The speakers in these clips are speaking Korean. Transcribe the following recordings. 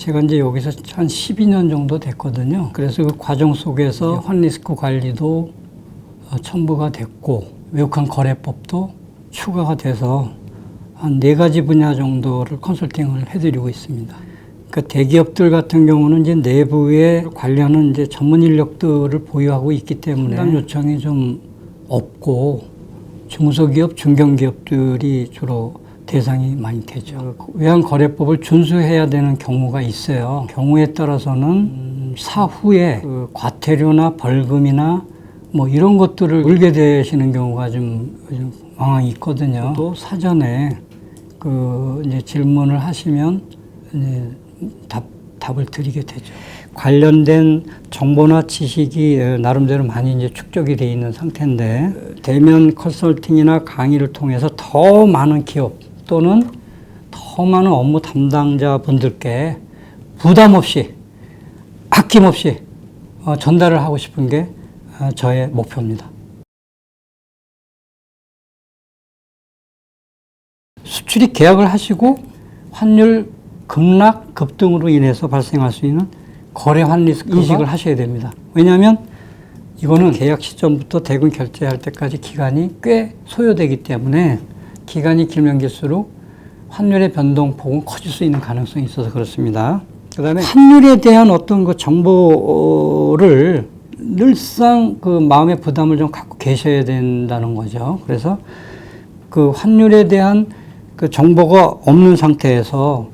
제가 이제 여기서 한 12년 정도 됐거든요. 그래서 그 과정 속에서 환리스크 관리도 첨부가 됐고, 외국환 거래법도 추가가 돼서 한 4가지 분야 정도를 컨설팅을 해드리고 있습니다. 그러니까 대기업들 같은 경우는 이제 내부에 관리하는 이제 전문 인력들을 보유하고 있기 때문에 상담 요청이 좀 없고, 중소기업, 중견기업들이 주로 대상이 많이 되죠. 외환거래법을 준수해야 되는 경우가 있어요. 경우에 따라서는 사후에 그 과태료나 벌금이나 뭐 이런 것들을 물게 되시는 경우가 좀 왕왕 있거든요. 또 사전에 그 이제 질문을 하시면 이제 답을 드리게 되죠. 관련된 정보나 지식이 나름대로 많이 이제 축적이 되어 있는 상태인데, 대면 컨설팅이나 강의를 통해서 더 많은 기업 또는 더 많은 업무 담당자분들께 부담 없이, 아낌없이 전달을 하고 싶은 게 저의 목표입니다. 수출입 계약을 하시고 환율 급락, 급등으로 인해서 발생할 수 있는 거래 환리스크 인식을 하셔야 됩니다. 왜냐하면 이거는 계약 시점부터 대금 결제할 때까지 기간이 꽤 소요되기 때문에 기간이 길면 길수록 환율의 변동폭은 커질 수 있는 가능성이 있어서 그렇습니다. 그 다음에 환율에 대한 어떤 그 정보를 늘상 그 마음의 부담을 좀 갖고 계셔야 된다는 거죠. 그래서 그 환율에 대한 그 정보가 없는 상태에서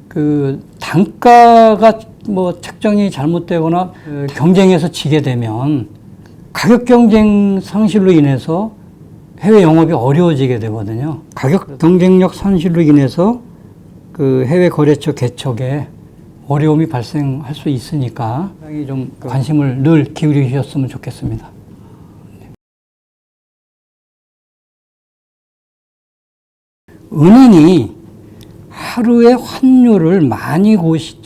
그 단가가 뭐 책정이 잘못되거나 경쟁에서 지게 되면 가격 경쟁 상실로 인해서 해외 영업이 어려워지게 되거든요. 가격 경쟁력 상실로 인해서 그 해외 거래처 개척에 어려움이 발생할 수 있으니까 좀 관심을 늘 기울이셨으면 좋겠습니다. 은행이 하루에 환율을 많이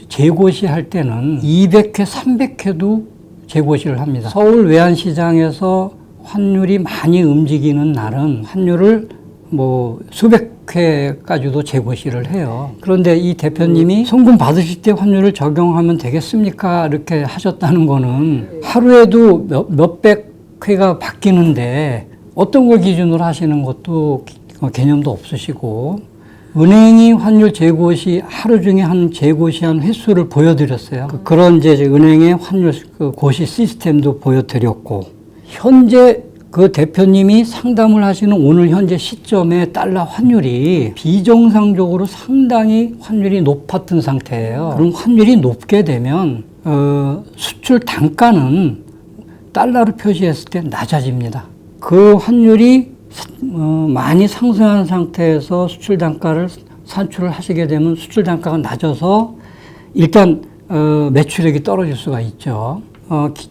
재고시할 때는 200회, 300회도 재고시를 합니다. 서울 외환시장에서 환율이 많이 움직이는 날은 환율을 뭐 수백 회까지도 재고시를 해요. 그런데 이 대표님이 송금 받으실 때 환율을 적용하면 되겠습니까? 이렇게 하셨다는 거는 하루에도 몇백 회가 바뀌는데 어떤 걸 기준으로 하시는 것도 개념도 없으시고, 은행이 환율 재고시 하루 중에 한 재고시한 횟수를 보여드렸어요. 그런 이제 은행의 환율 고시 시스템도 보여드렸고, 현재 그 대표님이 상담을 하시는 오늘 현재 시점에 달러 환율이 비정상적으로 상당히 환율이 높았던 상태예요. 그럼 환율이 높게 되면 수출 단가는 달러로 표시했을 때 낮아집니다. 그 환율이 많이 상승한 상태에서 수출 단가를 산출을 하시게 되면 수출 단가가 낮아서 일단 매출액이 떨어질 수가 있죠.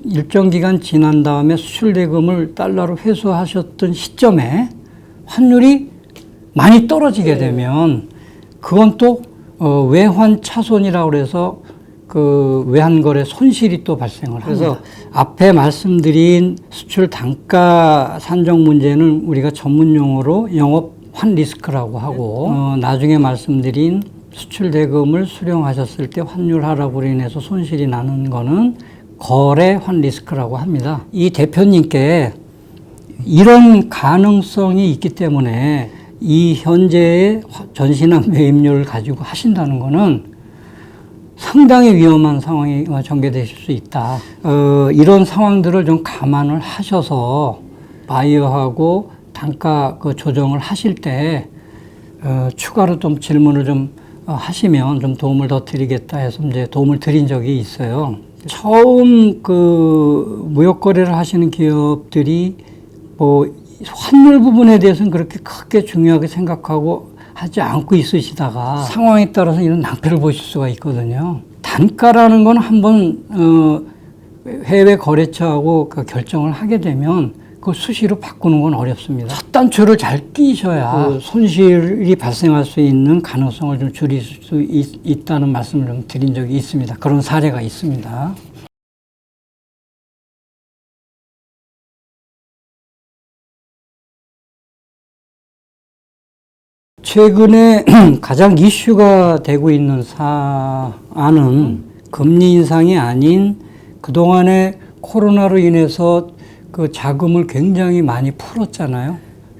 일정 기간 지난 다음에 수출 대금을 달러로 회수하셨던 시점에 환율이 많이 떨어지게 되면 그건 또 외환 차손이라고 해서 그 외환거래 손실이 또 발생을 합니다. 그래서 앞에 말씀드린 수출 단가 산정 문제는 우리가 전문 용어로 영업 환리스크라고 하고, 나중에 말씀드린 수출 대금을 수령하셨을 때 환율 하락으로 인해서 손실이 나는 거는 거래 환리스크라고 합니다. 이 대표님께 이런 가능성이 있기 때문에 이 현재의 전신한 매입률을 가지고 하신다는 거는 상당히 위험한 상황이 전개되실 수 있다. 이런 상황들을 좀 감안을 하셔서 바이어하고 단가 그 조정을 하실 때 추가로 좀 질문을 좀 하시면 좀 도움을 더 드리겠다 해서 이제 도움을 드린 적이 있어요. 처음 그 무역 거래를 하시는 기업들이 뭐 환율 부분에 대해서는 그렇게 크게 중요하게 생각하고 하지 않고 있으시다가 상황에 따라서 이런 낭패를 보실 수가 있거든요. 단가라는 건 한번 해외 거래처하고 그 결정을 하게 되면 그 수시로 바꾸는 건 어렵습니다. 첫 단추를 잘 끼셔야 그 손실이 발생할 수 있는 가능성을 좀 줄일 수 있다는 말씀을 좀 드린 적이 있습니다. 그런 사례가 있습니다. 최근에 가장 이슈가 되고 있는 사안은 금리 인상이 아닌 그동안에 코로나로 인해서 그 자금을 굉장히 많이 풀었잖아요.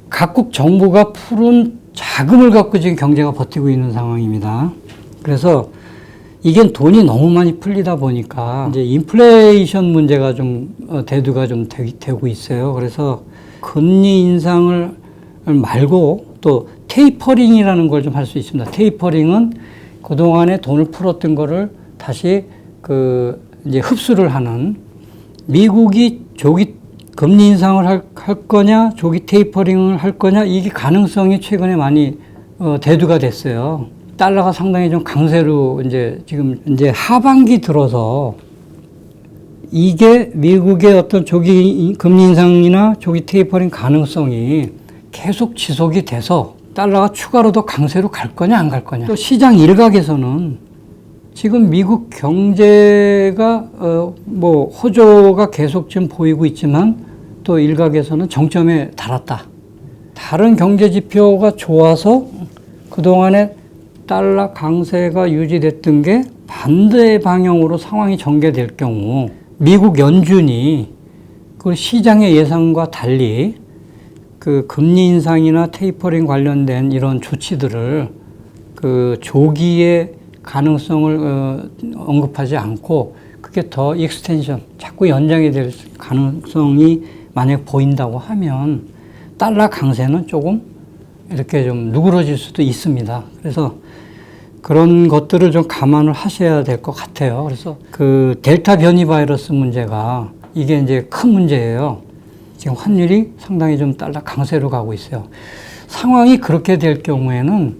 각국 정부가 푸른 자금을 갖고 지금 경제가 버티고 있는 상황입니다. 그래서 이게 돈이 너무 많이 풀리다 보니까 이제 인플레이션 문제가 좀 대두가 좀 되고 있어요. 그래서 금리 인상을 말고 또 테이퍼링이라는 걸 좀 할 수 있습니다. 테이퍼링은 그동안에 돈을 풀었던 거를 다시 이제 흡수를 하는, 미국이 조기 금리 인상을 할 거냐, 조기 테이퍼링을 할 거냐, 이게 가능성이 최근에 많이 대두가 됐어요. 달러가 상당히 좀 강세로 지금 하반기 들어서 이게 미국의 어떤 조기 금리 인상이나 조기 테이퍼링 가능성이 계속 지속이 돼서 달러가 추가로 더 강세로 갈 거냐 안 갈 거냐. 또 시장 일각에서는 지금 미국 경제가 호조가 계속 좀 보이고 있지만 또 일각에서는 정점에 달았다. 다른 경제 지표가 좋아서 그동안에 달러 강세가 유지됐던 게 반대 방향으로 상황이 전개될 경우 미국 연준이 그 시장의 예상과 달리 그 금리 인상이나 테이퍼링 관련된 이런 조치들을 그 조기의 가능성을 언급하지 않고 그게 더 익스텐션, 자꾸 연장이 될 가능성이 만약 보인다고 하면 달러 강세는 조금 이렇게 좀 누그러질 수도 있습니다. 그래서 그런 것들을 좀 감안을 하셔야 될 것 같아요. 그래서 그 델타 변이 바이러스 문제가 이게 이제 큰 문제예요. 지금 환율이 상당히 좀 달러 강세로 가고 있어요. 상황이 그렇게 될 경우에는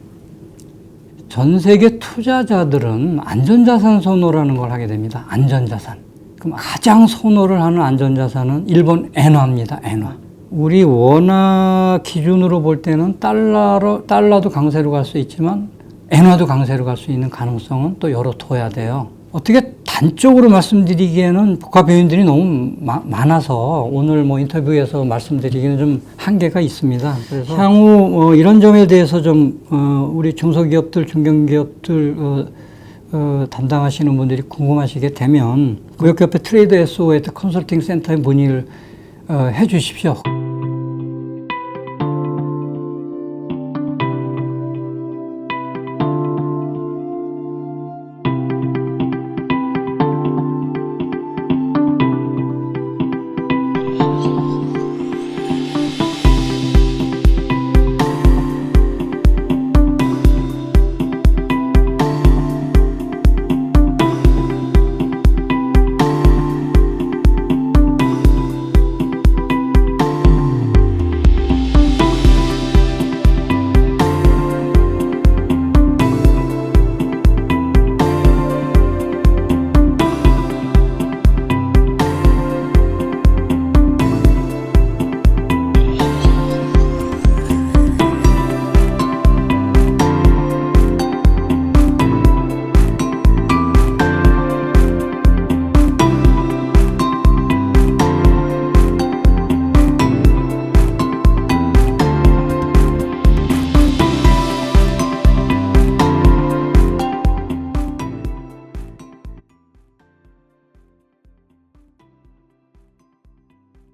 전 세계 투자자들은 안전자산 선호라는 걸 하게 됩니다. 안전자산. 그럼 가장 선호를 하는 안전자산은 일본 엔화입니다. 엔화. 우리 원화 기준으로 볼 때는 달러도 강세로 갈 수 있지만 엔화도 강세로 갈 수 있는 가능성은 또 열어둬야 돼요. 어떻게 단적으로 말씀드리기에는 복합 요인들이 너무 많아서 오늘 인터뷰에서 말씀드리기는 좀 한계가 있습니다. 그래서 향후 이런 점에 대해서 좀 우리 중소기업들, 중견기업들 담당하시는 분들이 궁금하시게 되면 무역협회 트레이드 SO에트 컨설팅 센터에 문의를 해 주십시오.